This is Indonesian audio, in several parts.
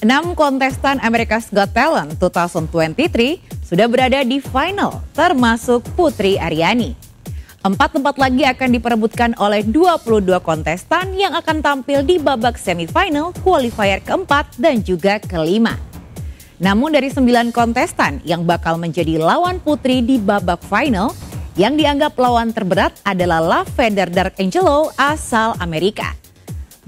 6 kontestan America's Got Talent 2023 sudah berada di final, termasuk Putri Aryani. 4 tempat lagi akan diperebutkan oleh 22 kontestan yang akan tampil di babak semifinal, qualifier keempat dan juga kelima. Namun dari 9 kontestan yang bakal menjadi lawan Putri di babak final, yang dianggap lawan terberat adalah Lavender Dark Angelo asal Amerika.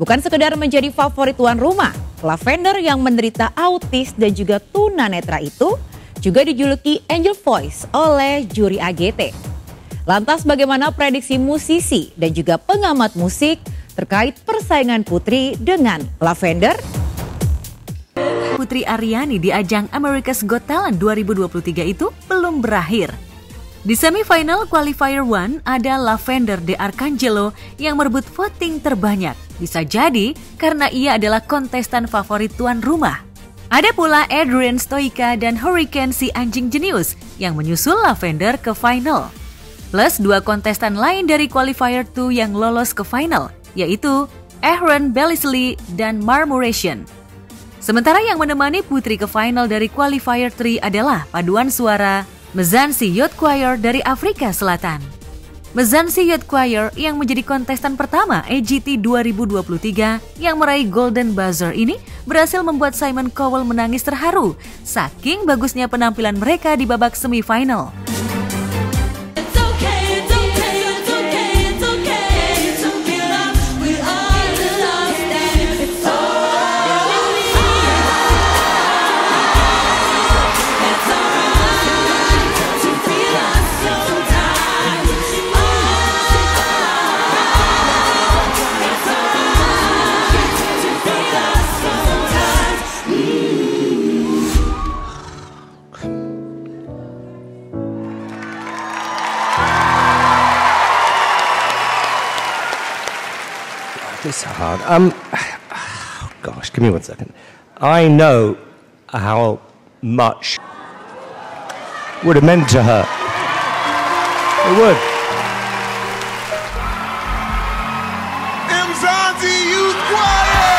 Bukan sekedar menjadi favorit tuan rumah, Lavender yang menderita autis dan juga tunanetra itu juga dijuluki Angel Voice oleh juri AGT. Lantas bagaimana prediksi musisi dan juga pengamat musik terkait persaingan Putri dengan Lavender? Putri Aryani di ajang America's Got Talent 2023 itu belum berakhir. Di semifinal qualifier 1 ada Lavender de Arcangelo yang merebut voting terbanyak. Bisa jadi karena ia adalah kontestan favorit tuan rumah. Ada pula Adrian Stoica dan Hurricane si anjing jenius yang menyusul Lavender ke final. Plus 2 kontestan lain dari qualifier 2 yang lolos ke final, yaitu Aaron Bellisley dan Marmoratian. Sementara yang menemani Putri ke final dari qualifier 3 adalah paduan suara Mzansi Youth Choir dari Afrika Selatan. Mzansi Youth Choir yang menjadi kontestan pertama AGT 2023 yang meraih Golden Buzzer ini berhasil membuat Simon Cowell menangis terharu saking bagusnya penampilan mereka di babak semifinal. This is hard. Gosh, give me 1 second. I know how much would have meant to her. It would. Mzansi Youth Choir!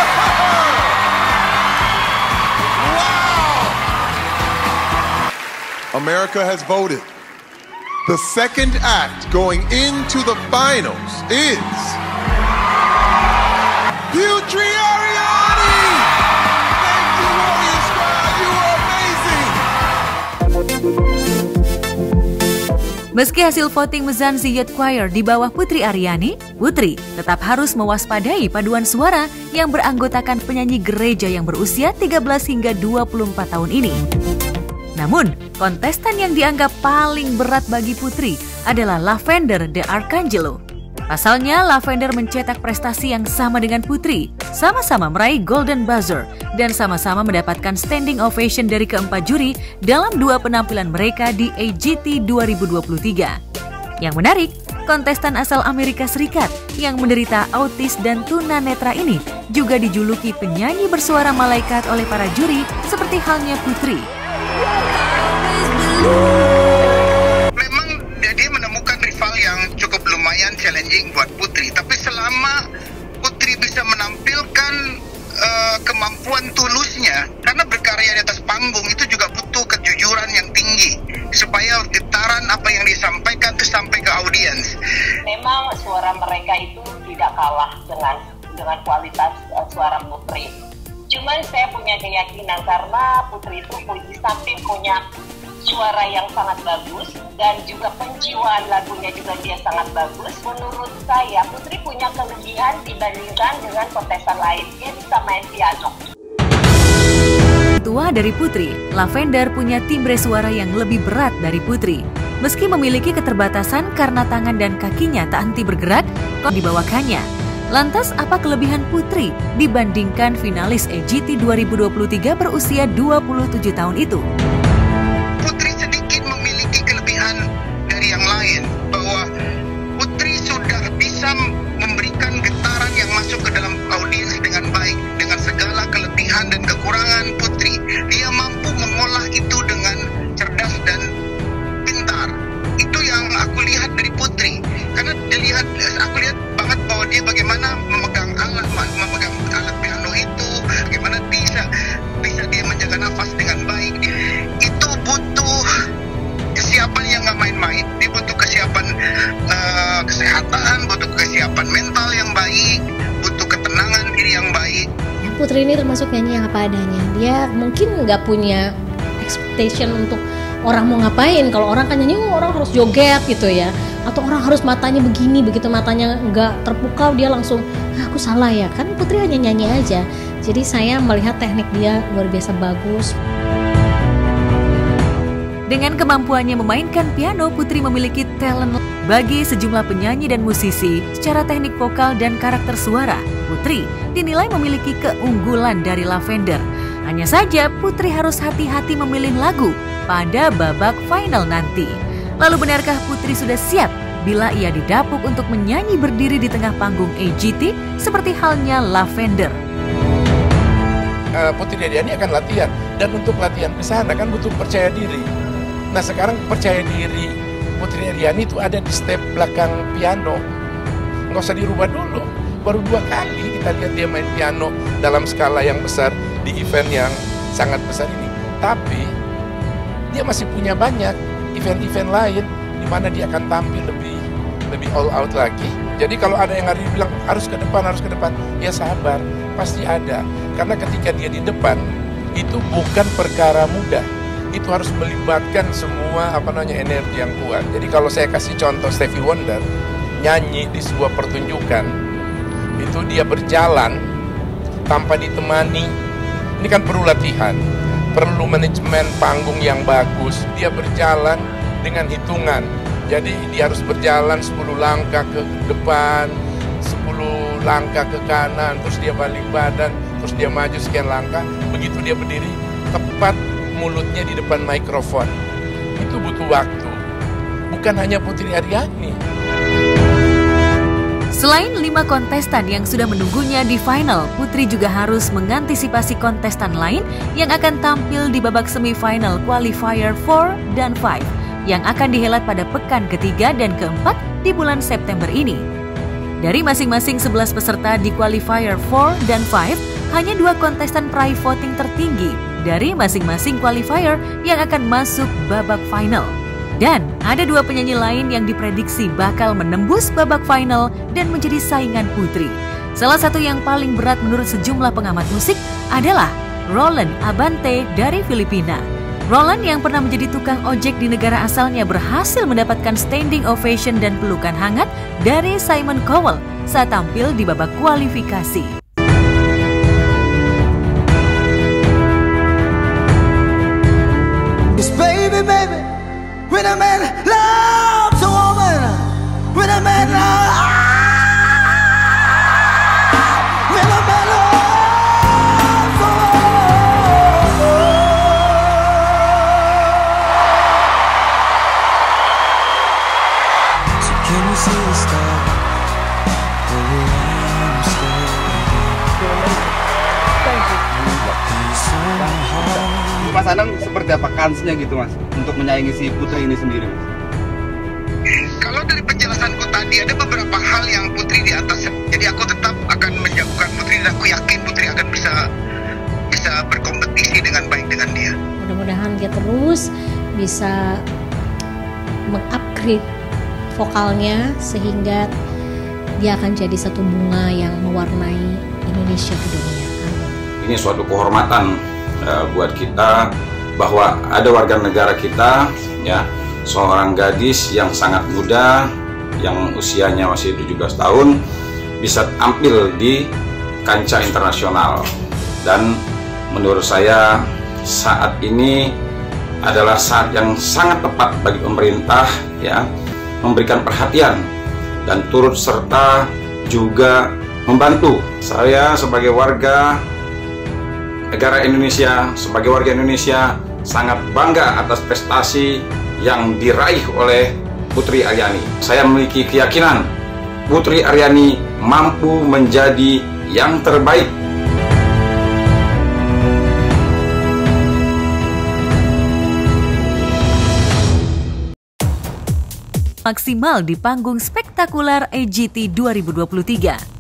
Wow! America has voted. The second act going into the finals is Putri Aryani! Thank you, Warrior Squad. You are amazing! Meski hasil voting Mzansi Youth Choir di bawah Putri Aryani, Putri tetap harus mewaspadai paduan suara yang beranggotakan penyanyi gereja yang berusia 13 hingga 24 tahun ini. Namun, kontestan yang dianggap paling berat bagi Putri adalah Lavender de Arcangelo. Pasalnya, Lavender mencetak prestasi yang sama dengan Putri, sama-sama meraih Golden Buzzer, dan sama-sama mendapatkan standing ovation dari keempat juri dalam 2 penampilan mereka di AGT 2023. Yang menarik, kontestan asal Amerika Serikat yang menderita autis dan tunanetra ini juga dijuluki penyanyi bersuara malaikat oleh para juri seperti halnya Putri. Dia menemukan rival yang cukup lumayan challenging buat Putri, tapi selama Putri bisa menampilkan kemampuan tulusnya, karena berkarya di atas panggung itu juga butuh kejujuran yang tinggi supaya getaran apa yang disampaikan itu sampai ke audiens. Memang suara mereka itu tidak kalah dengan kualitas suara Putri. Cuman saya punya keyakinan karena Putri itu di samping punya suara yang sangat bagus dan juga penjiwaan lagunya juga dia sangat bagus. Menurut saya Putri punya kelebihan dibandingkan dengan kontestan lain. Dia bisa main piano. Tua dari Putri, Lavender punya timbre suara yang lebih berat dari Putri. Meski memiliki keterbatasan karena tangan dan kakinya tak henti bergerak, kok dibawakannya. Lantas apa kelebihan Putri dibandingkan finalis AGT 2023 berusia 27 tahun itu? Putri sedikit memiliki kelebihan dari yang lain, bahwa Putri sudah bisa memberikan getaran yang masuk ke dalam audiens dengan baik. Dengan segala kelebihan dan kekurangan Putri, dia mampu mengolah itu dengan cerdas dan pintar. Itu yang aku lihat dari Putri, karena aku lihat banget bahwa dia bagaimana memegang alat piano itu, bagaimana bisa kesiapan mental yang baik, butuh ketenangan diri yang baik. Putri ini termasuk nyanyi yang apa adanya. Dia mungkin nggak punya expectation untuk orang mau ngapain. Kalau orang kan nyanyi, orang harus joget gitu ya. Atau orang harus matanya begini, begitu matanya nggak terpukau dia langsung, aku salah ya. Kan Putri hanya nyanyi aja. Jadi saya melihat teknik dia luar biasa bagus. Dengan kemampuannya memainkan piano, Putri memiliki talent bagi sejumlah penyanyi dan musisi. Secara teknik vokal dan karakter suara, Putri dinilai memiliki keunggulan dari Lavender. Hanya saja Putri harus hati-hati memilih lagu pada babak final nanti. Lalu benarkah Putri sudah siap bila ia didapuk untuk menyanyi berdiri di tengah panggung AGT seperti halnya Lavender? Putri Aryani akan latihan, dan untuk latihan ke sana kan butuh percaya diri. Nah sekarang percaya diri Putri Aryani itu ada di step belakang piano. Nggak usah dirubah dulu. Baru 2 kali kita lihat dia main piano dalam skala yang besar di event yang sangat besar ini. Tapi dia masih punya banyak event-event lain di mana dia akan tampil lebih all out lagi. Jadi kalau ada yang hari bilang harus ke depan, ya sabar, pasti ada. Karena ketika dia di depan itu bukan perkara mudah. Itu harus melibatkan semua energi yang kuat. Jadi kalau saya kasih contoh Stevie Wonder nyanyi di sebuah pertunjukan, itu dia berjalan tanpa ditemani. Ini kan perlu latihan, perlu manajemen panggung yang bagus. Dia berjalan dengan hitungan. Jadi dia harus berjalan 10 langkah ke depan, 10 langkah ke kanan, terus dia balik badan, terus dia maju sekian langkah. Begitu dia berdiri, tepat mulutnya di depan mikrofon. Itu butuh waktu. Bukan hanya Putri Aryani. Selain 5 kontestan yang sudah menunggunya di final, Putri juga harus mengantisipasi kontestan lain yang akan tampil di babak semifinal qualifier 4 dan 5 yang akan dihelat pada pekan ketiga dan keempat di bulan September ini. Dari masing-masing 11 peserta di qualifier 4 dan 5, hanya 2 kontestan peraih voting tertinggi dari masing-masing qualifier yang akan masuk babak final. Dan ada 2 penyanyi lain yang diprediksi bakal menembus babak final dan menjadi saingan Putri. Salah satu yang paling berat menurut sejumlah pengamat musik adalah Roland Abante dari Filipina. Roland yang pernah menjadi tukang ojek di negara asalnya berhasil mendapatkan standing ovation dan pelukan hangat dari Simon Cowell saat tampil di babak kualifikasi. Baby, when a man loves a woman, when a man loves, when a man loves a woman. So can you see the star? Mas Anang seperti apa kansnya gitu Mas untuk menyaingi si Putri ini sendiri Mas? Kalau dari penjelasanku tadi ada beberapa hal yang Putri di atas. Jadi aku tetap akan menjauhkan Putri dan aku yakin Putri akan bisa berkompetisi dengan baik dengan dia. Mudah-mudahan dia terus bisa mengupgrade vokalnya sehingga dia akan jadi satu bunga yang mewarnai Indonesia ke dunia. Ini suatu kehormatan buat kita bahwa ada warga negara kita, ya, seorang gadis yang sangat muda, yang usianya masih 17 tahun, bisa tampil di kancah internasional. Dan menurut saya saat ini adalah saat yang sangat tepat bagi pemerintah, ya, memberikan perhatian dan turut serta juga membantu. Saya sebagai warga negara Indonesia, sebagai warga Indonesia sangat bangga atas prestasi yang diraih oleh Putri Aryani. Saya memiliki keyakinan Putri Aryani mampu menjadi yang terbaik. Maksimal di panggung spektakuler AGT 2023.